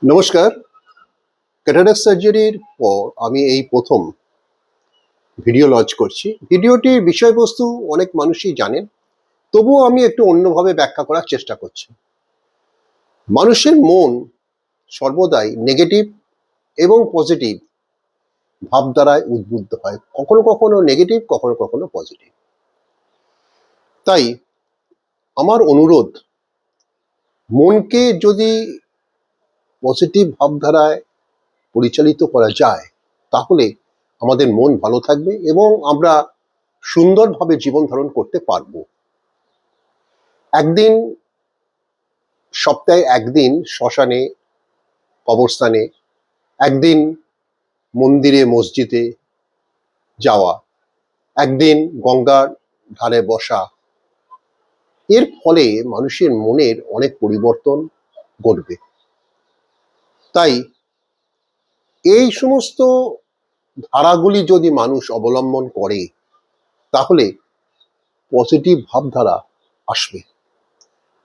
নমস্কার। ক্যাটারাক্ট সার্জারির পর আমি এই প্রথম ভিডিও লঞ্চ করছি। ভিডিওটির বিষয়বস্তু অনেক মানুষই জানেন, তবুও আমি একটু অন্যভাবে ব্যাখ্যা করার চেষ্টা করছি। মানুষের মন সর্বদাই নেগেটিভ এবং পজিটিভ ভাব দ্বারায় উদ্বুদ্ধ হয়, কখনো কখনো নেগেটিভ, কখনো কখনো পজিটিভ। তাই আমার অনুরোধ, মনকে যদি পজিটিভ ভাবধারায় পরিচালিত করা যায়, তাহলে আমাদের মন ভালো থাকবে এবং আমরা সুন্দরভাবে জীবন ধারণ করতে পারব। একদিন, সপ্তাহে একদিন শ্মশানে, কবরস্থানে, একদিন মন্দিরে মসজিদে যাওয়া, একদিন গঙ্গার ধারে বসা, এর ফলে মানুষের মনের অনেক পরিবর্তন ঘটবে। তাই এই সমস্ত ধারাগুলি যদি মানুষ অবলম্বন করে, তাহলে পজিটিভ ভাবধারা আসবে।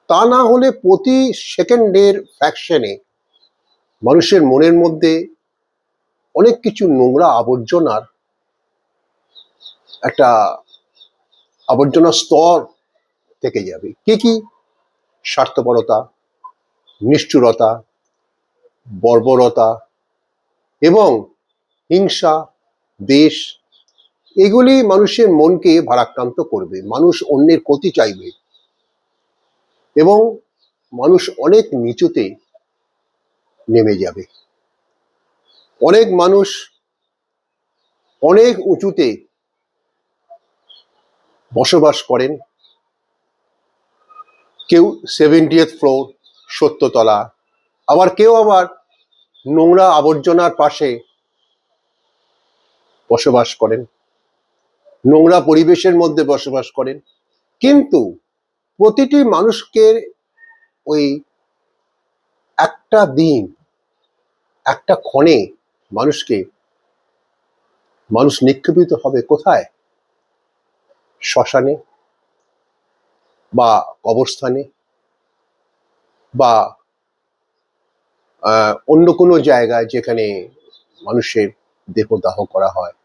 তা না হলে প্রতি সেকেন্ডের ফ্র্যাকশনে মানুষের মনের মধ্যে অনেক কিছু নোংরা আবর্জনার একটা আবর্জনার স্তর থেকে যাবে। কি? স্বার্থপরতা, নিষ্ঠুরতা, বর্বরতা এবং হিংসা, দেশ, এগুলি মানুষের মনকে ভারাক্রান্ত করবে। মানুষ অন্যের ক্ষতি চাইবে এবং মানুষ অনেক নিচুতে নেমে যাবে। অনেক মানুষ অনেক উঁচুতে বসবাস করেন, কেউ 70th ফ্লোর, 70 তলা, আবার কেউ নোংরা আবর্জনার পাশে বসবাস করেন, নোংরা পরিবেশের মধ্যে বসবাস করেন। কিন্তু প্রতিটি মানুষকে ওই একটা দিন, একটা ক্ষণে মানুষ নিক্ষেপিত হবে কোথায়? শ্মশানে বা কবরস্থানে বা অন্য কোনো জায়গায় যেখানে মানুষের দেহদাহ করা হয়।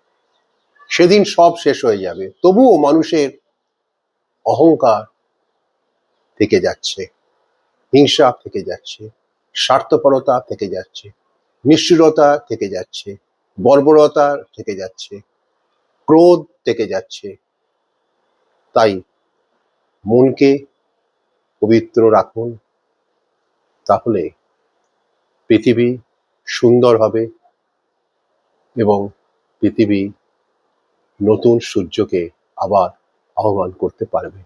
সেদিন সব শেষ হয়ে যাবে, তবুও মানুষের অহংকার থেকে যাচ্ছে, হিংসা থেকে যাচ্ছে, স্বার্থপরতা থেকে যাচ্ছে, নিষ্ঠুরতা থেকে যাচ্ছে, বর্বরতা থেকে যাচ্ছে, ক্রোধ থেকে যাচ্ছে। তাই মনকে পবিত্র রাখুন, তাহলে পৃথিবী সুন্দর হবে এবং পৃথিবী নতুন সূর্যকে আবার আহ্বান করতে পারবে।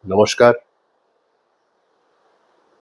নমস্কার।